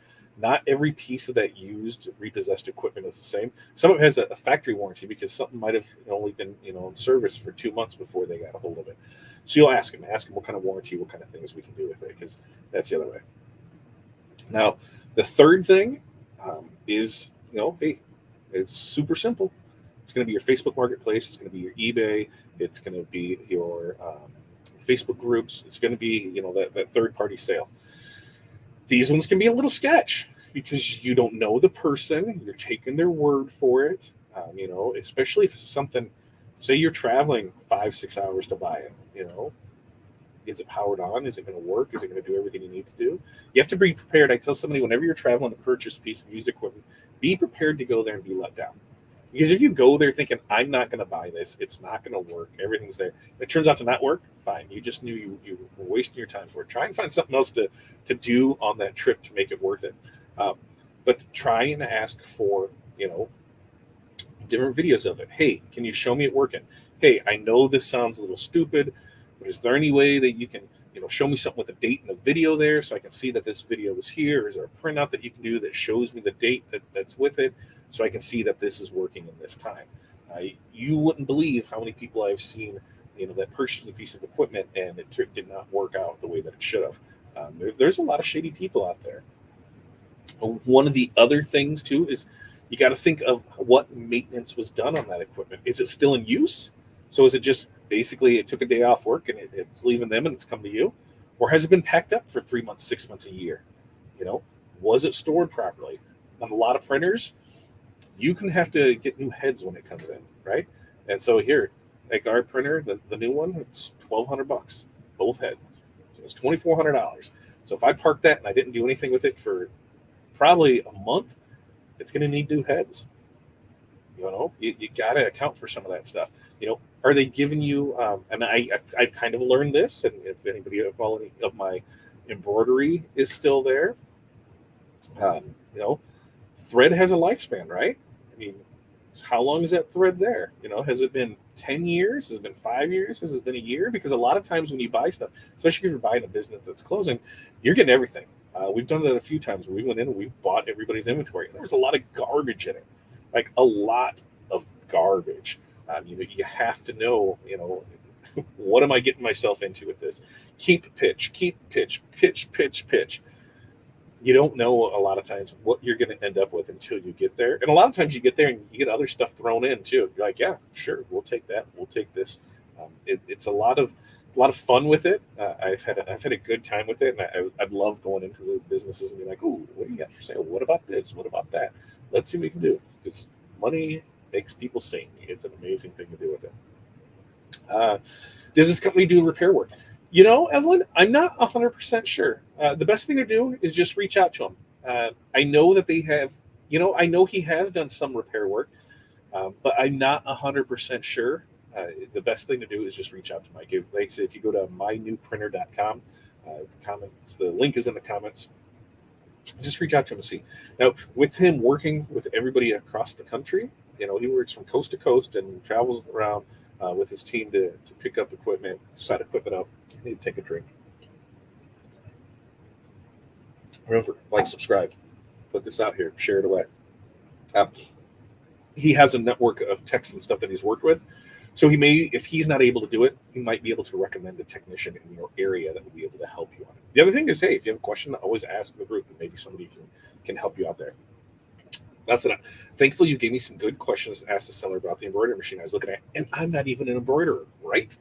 S1: Not every piece of that used repossessed equipment is the same. Some of it has a factory warranty because something might have only been in service for 2 months before they got a hold of it. So you'll ask them what kind of warranty, what kind of things we can do with it, because that's the other way. Now, the third thing is, hey, it's super simple. It's going to be your Facebook Marketplace. It's going to be your eBay. It's going to be your Facebook groups. It's going to be, that third-party sale. These ones can be a little sketch because you don't know the person. You're taking their word for it, especially if it's something, say you're traveling 5-6 hours to buy it, Is it powered on? Is it going to work? Is it going to do everything you need to do? You have to be prepared. I tell somebody whenever you're traveling to purchase a piece of used equipment, be prepared to go there and be let down. Because if you go there thinking, I'm not going to buy this, it's not going to work, everything's there, it turns out to not work, fine. You just knew you were wasting your time for it. Try and find something else to do on that trip to make it worth it. Um, but try and ask for, different videos of it. Hey, can you show me it working? Hey, I know this sounds a little stupid, but is there any way that you can, show me something with a date and a video there so I can see that this video was here? Is there a printout that you can do that shows me the date that's with it so I can see that this is working in this time? You wouldn't believe how many people I've seen, that purchased a piece of equipment and it did not work out the way that it should have. There's a lot of shady people out there. One of the other things too is you got to think of what maintenance was done on that equipment. Is it still in use? So is it just basically it took a day off work and it's leaving them and it's come to you? Or has it been packed up for 3 months, 6 months, a year? Was it stored properly? On a lot of printers, you can have to get new heads when it comes in, right? And so here, like our printer, the new one, it's $1,200, both heads. So it's $2,400. So if I park that and I didn't do anything with it for probably a month, it's going to need new heads. You got to account for some of that stuff. Are they giving you? And I've kind of learned this, and if anybody of any of my embroidery is still there, thread has a lifespan, right? I mean, how long is that thread there? Has it been 10 years? Has it been 5 years? Has it been a year? Because a lot of times when you buy stuff, especially if you're buying a business that's closing, you're getting everything. We've done that a few times where we went in and we bought everybody's inventory. There was a lot of garbage in it, like a lot of garbage. You have to know, what am I getting myself into with this? Keep pitch. You don't know a lot of times what you're going to end up with until you get there. And a lot of times you get there and you get other stuff thrown in too. You're like, yeah, sure, we'll take that. We'll take this. It's a lot of fun with it. I've had a good time with it, and I'd love going into the businesses and be like, "Ooh, what do you got for sale? What about this? What about that? Let's see what we can do." Because money makes people sing. It's an amazing thing to do with it. Does this company do repair work? Evelyn, I'm not 100% sure. The best thing to do is just reach out to them. I know that they have. I know he has done some repair work, but I'm not 100% sure. The best thing to do is just reach out to Mike. Like I said, if you go to mynewprinter.com, the link is in the comments. Just reach out to him and see. Now, with him working with everybody across the country, he works from coast to coast and travels around with his team to pick up equipment, set equipment up. I need to take a drink. Remember, like, subscribe. Put this out here. Share it away. He has a network of techs and stuff that he's worked with. So he may, if he's not able to do it, he might be able to recommend a technician in your area that will be able to help you on it. The other thing is, hey, if you have a question, always ask in the group, and maybe somebody can help you out there. That's it. Thankful you gave me some good questions to ask the seller about the embroidery machine I was looking at, and I'm not even an embroiderer, right?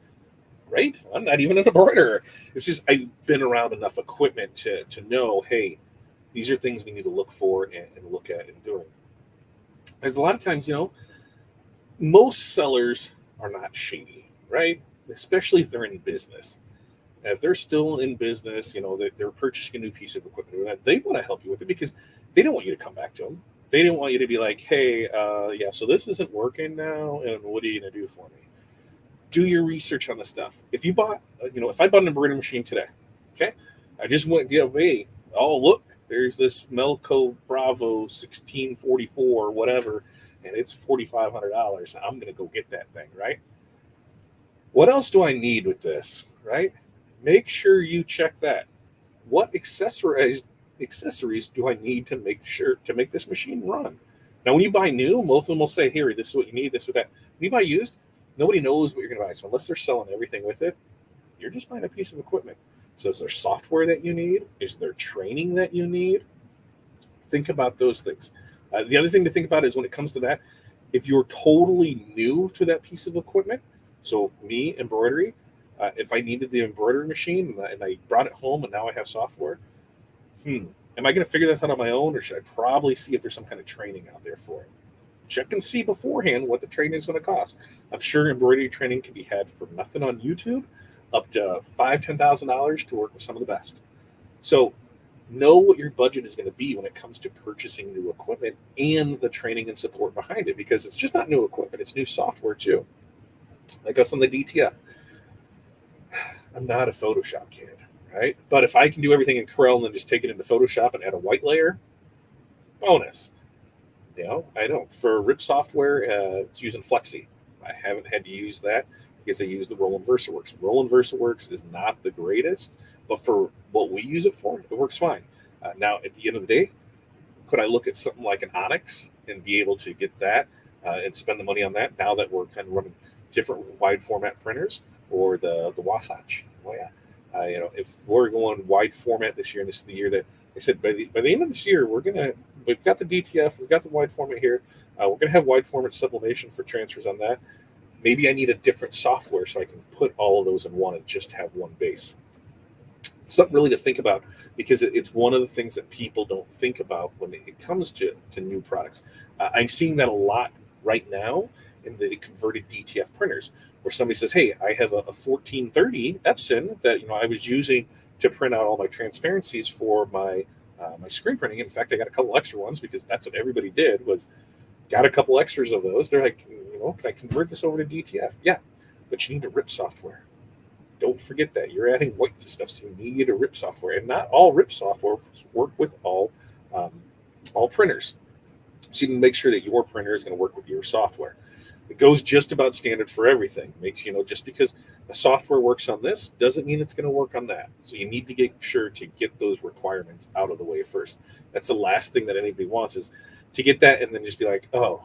S1: I'm not even an embroiderer. It's just I've been around enough equipment to know, hey, these are things we need to look for and look at and doing. Because a lot of times, most sellers are not shady, right? Especially if they're in business. And if they're still in business, they're purchasing a new piece of equipment, they want to help you with it because they don't want you to come back to them. They don't want you to be like, hey, so this isn't working now, and what are you going to do for me? Do your research on the stuff. If you bought, if I bought an embroidery machine today, okay, I just went, hey, oh, look, there's this Melco Bravo 1644 whatever, and it's $4,500. I'm going to go get that thing, right? What else do I need with this, right? Make sure you check that. What accessories do I need to make this machine run? Now, when you buy new, most of them will say, here, this is what you need, this or that. When you buy used, nobody knows what you're going to buy. So unless they're selling everything with it, you're just buying a piece of equipment. So is there software that you need? Is there training that you need? Think about those things. The other thing to think about is when it comes to that, if you're totally new to that piece of equipment, so me, embroidery, if I needed the embroidery machine and I brought it home and now I have software, am I going to figure this out on my own, or should I probably see if there's some kind of training out there for it? Check and see beforehand what the training is going to cost. I'm sure embroidery training can be had for nothing on YouTube, up to $5,000, $10,000 to work with some of the best. So know what your budget is going to be when it comes to purchasing new equipment and the training and support behind it, because it's just not new equipment, it's new software too. Like us on the DTF, I'm not a Photoshop kid, right? But if I can do everything in Corel and then just take it into Photoshop and add a white layer, bonus. I don't. For RIP software, it's using Flexi. I haven't had to use that because I use the Roland VersaWorks. Roland VersaWorks is not the greatest, but for what we use it for, it works fine. Now, at the end of the day, could I look at something like an Onyx and be able to get that and spend the money on that now that we're kind of running different wide format printers, or the Wasatch? Oh yeah. If we're going wide format this year, and this is the year that I said by the end of this year, we've got the DTF, we've got the wide format here. We're gonna have wide format sublimation for transfers on that. Maybe I need a different software so I can put all of those in one and just have one base. Something really to think about, because it's one of the things that people don't think about when it comes to new products. I'm seeing that a lot right now in the converted DTF printers, where somebody says, "Hey, I have a 1430 Epson that I was using to print out all my transparencies for my screen printing. In fact, I got a couple extra ones because that's what everybody did, was got a couple extras of those. They're like, can I convert this over to DTF? Yeah, but you need a RIP software. Don't forget that you're adding white to stuff, so you need a RIP software, and not all RIP software work with all printers. So you can make sure that your printer is going to work with your software. It goes just about standard for everything. Just because the software works on this doesn't mean it's going to work on that. So you need to get sure to get those requirements out of the way first. That's the last thing that anybody wants, is to get that and then just be like, oh,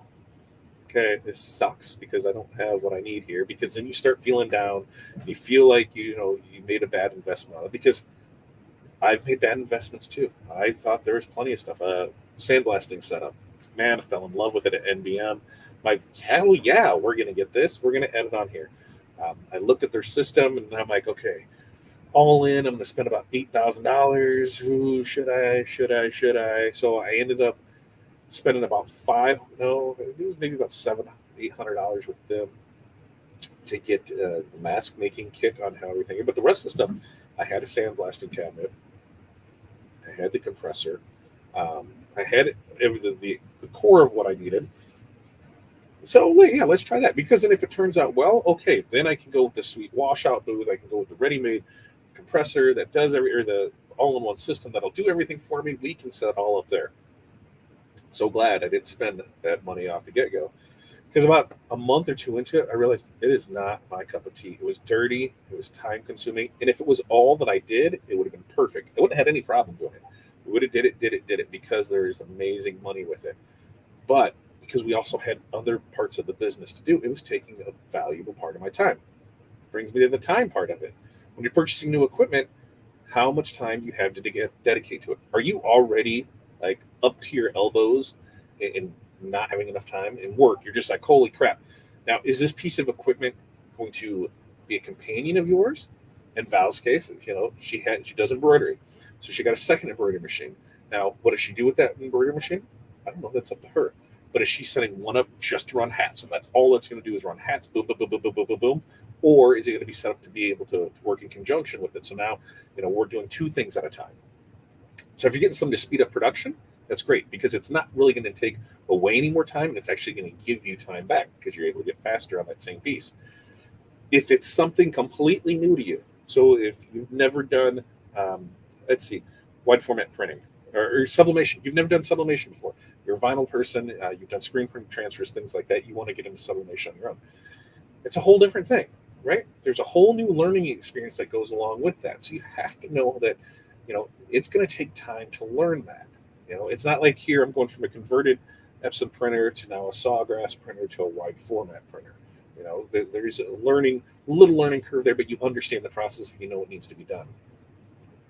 S1: okay, this sucks because I don't have what I need here. Because then you start feeling down. You feel like you made a bad investment on it. Because I've made bad investments too. I thought there was plenty of stuff. Sandblasting setup. Man, I fell in love with it at NBM. Hell yeah, we're going to get this. We're going to add it on here. I looked at their system and I'm like, okay, all in, I'm going to spend about $8,000. Ooh, should I? So I ended up spending about maybe about $700-800 with them to get the mask making kit on how everything. But the rest of the stuff, I had a sandblasting cabinet. I had the compressor. I had the core of what I needed. So yeah, let's try that, because then if it turns out well, okay, then I can go with the sweet washout booth. I can go with the ready-made compressor that does the all-in-one system that'll do everything for me. We can set it all up there. So glad I didn't spend that money off the get-go, because about a month or two into it, I realized it is not my cup of tea. It was dirty. It was time-consuming. And if it was all that I did, it would have been perfect. I wouldn't have had any problem doing it. We would have did it because there's amazing money with it. But because we also had other parts of the business to do, it was taking a valuable part of my time. Brings me to the time part of it. When you're purchasing new equipment, how much time do you have to dedicate to it? Are you already like up to your elbows in not having enough time in work? You're just like, holy crap. Now, is this piece of equipment going to be a companion of yours? In Val's case, she does embroidery. So she got a second embroidery machine. Now, what does she do with that embroidery machine? I don't know. That's up to her. But is she setting one up just to run hats, and that's all it's going to do is run hats, boom, boom, boom, boom, boom, boom, boom, boom? Or is it going to be set up to be able to work in conjunction with it? So now, we're doing two things at a time. So if you're getting something to speed up production, that's great, because it's not really going to take away any more time, and it's actually going to give you time back because you're able to get faster on that same piece. If it's something completely new to you, so if you've never done, wide format printing or sublimation, you've never done sublimation before. You're a vinyl person, you've done screen print transfers, things like that. You want to get into sublimation on your own. It's a whole different thing, right? There's a whole new learning experience that goes along with that. So you have to know that, it's going to take time to learn that. It's not like here I'm going from a converted Epson printer to now a Sawgrass printer to a wide format printer. There's a little learning curve there, but you understand the process if you know what needs to be done.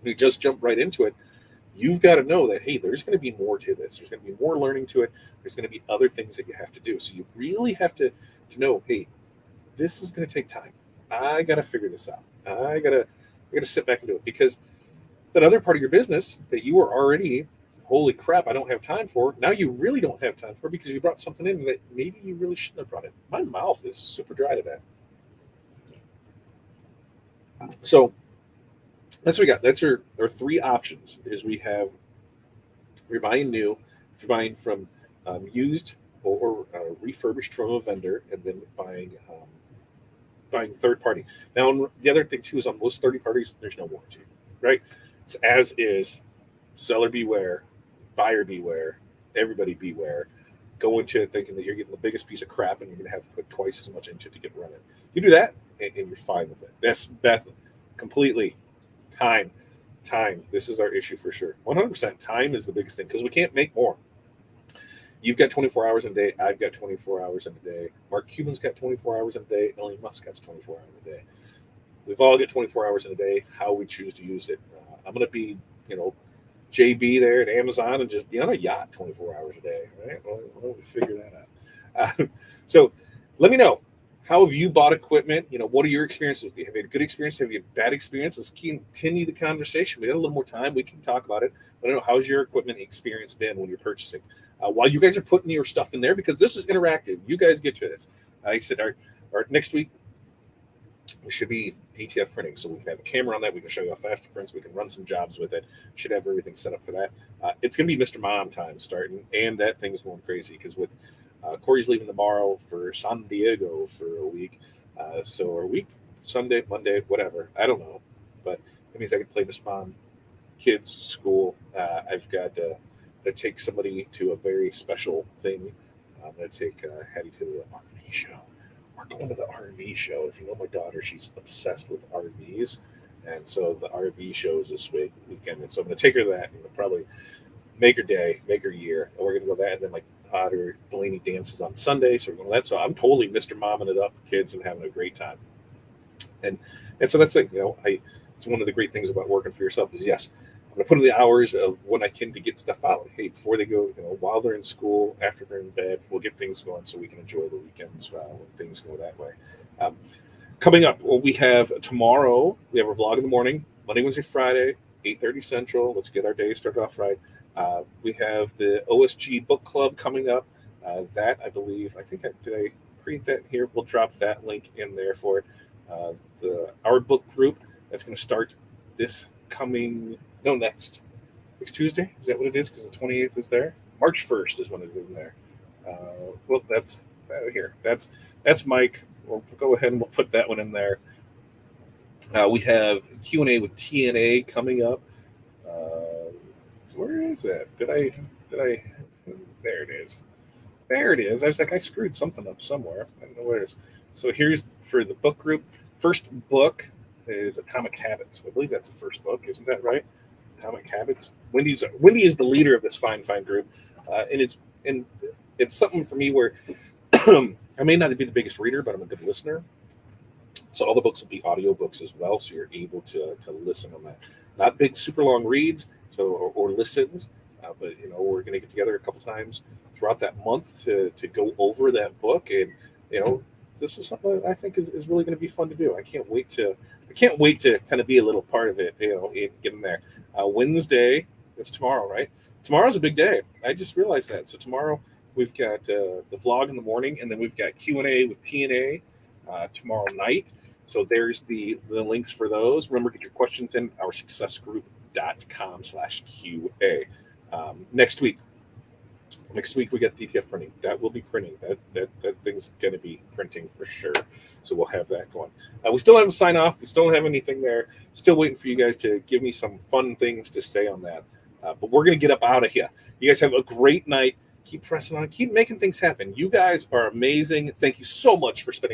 S1: You just jump right into it. You've got to know that, hey, there's going to be more to this. There's going to be more learning to it. There's going to be other things that you have to do. So you really have to know, hey, this is going to take time. I got to figure this out. I got to sit back and do it, because that other part of your business that you were already, holy crap, I don't have time for, now you really don't have time for, because you brought something in that maybe you really shouldn't have brought in. My mouth is super dry today. So That's what we got. That's our three options. Is we have if you're buying new, if you're buying from used or refurbished from a vendor, and then buying third party. Now, the other thing too is on most third parties, there's no warranty, right? It's as is. Seller beware, buyer beware, everybody beware. Go into it thinking that you're getting the biggest piece of crap and you're going to have to put twice as much into it to get running. You do that, and you're fine with it. That's Beth, completely. Time. This is our issue for sure. 100% time is the biggest thing because we can't make more. You've got 24 hours in a day. I've got 24 hours in a day. Mark Cuban's got 24 hours in a day. Elon Musk has 24 hours in a day. We've all got 24 hours in a day. How we choose to use it. I'm going to be, JB there at Amazon and just be on a yacht 24 hours a day, right? Well, we figure that out. So let me know. How have you bought equipment? What are your experiences? Have you had a good experience? Have you had bad experience? Let's continue the conversation. We got a little more time. We can talk about it. I don't know. How's your equipment experience been when you're purchasing? While you guys are putting your stuff in there, because this is interactive. You guys get to this. Like I said, our next week, we should be DTF printing. So we can have a camera on that. We can show you how fast it prints. We can run some jobs with it. Should have everything set up for that. It's going to be Mr. Mom time starting. And that thing's going crazy because with Corey's leaving tomorrow for San Diego for a week. So a week, Sunday, Monday, whatever. I don't know. But that means I can play Mr. Mom, kids, school. I've got to take somebody to a very special thing. I'm going to take Hattie to the RV show. We're going to the RV show. If you know my daughter, she's obsessed with RVs. And so the RV show is this weekend. And so I'm going to take her to that and probably make her day, make her year. And we're going to go that. And then my daughter, Delaney, dances on Sunday. So we're going to that. So I'm totally Mr. Momming it up, kids, and having a great time. And so that's it. It's one of the great things about working for yourself is, yes, I'm going to put in the hours of when I can to get stuff out. Hey, before they go, while they're in school, after they're in bed, we'll get things going so we can enjoy the weekends when things go that way. Coming up, we have tomorrow, we have our vlog in the morning, Monday, Wednesday, Friday, 8:30 Central. Let's get our day started off right. We have the OSG Book Club coming up. That, I believe, did I create that here? We'll drop that link in there for it. Our book group, that's going to start next Tuesday. Is that what it is? Because the 28th is there. March 1st is when it is in there. That's here. That's Mike. We'll go ahead and we'll put that one in there. We have Q&A with TNA coming up. Where is it? Did I? There it is. There it is. I was like, I screwed something up somewhere. I don't know where it is. So here's for the book group. First book is Atomic Habits. I believe that's the first book. Isn't that right? Atomic Habits. Wendy is the leader of this fine group, and it's something for me where I may not be the biggest reader, but I'm a good listener. So all the books will be audio books as well, so you're able to listen on that. Not big, super long reads, or listens, but we're going to get together a couple times throughout that month to go over that book, and this is something that I think is really going to be fun to do. I can't wait to kind of be a little part of it, and get in there. Wednesday, it's tomorrow, right? Tomorrow's a big day. I just realized that. So tomorrow we've got the vlog in the morning, and then we've got Q&A with TNA tomorrow night. So there's the links for those. Remember, get your questions in our successgroup.com/QA. Next week we got DTF printing. That will be printing. That thing's going to be printing for sure. So we'll have that going. We still haven't signed off. We still don't have anything there. Still waiting for you guys to give me some fun things to say on that. But we're going to get up out of here. You guys have a great night. Keep pressing on. Keep making things happen. You guys are amazing. Thank you so much for spending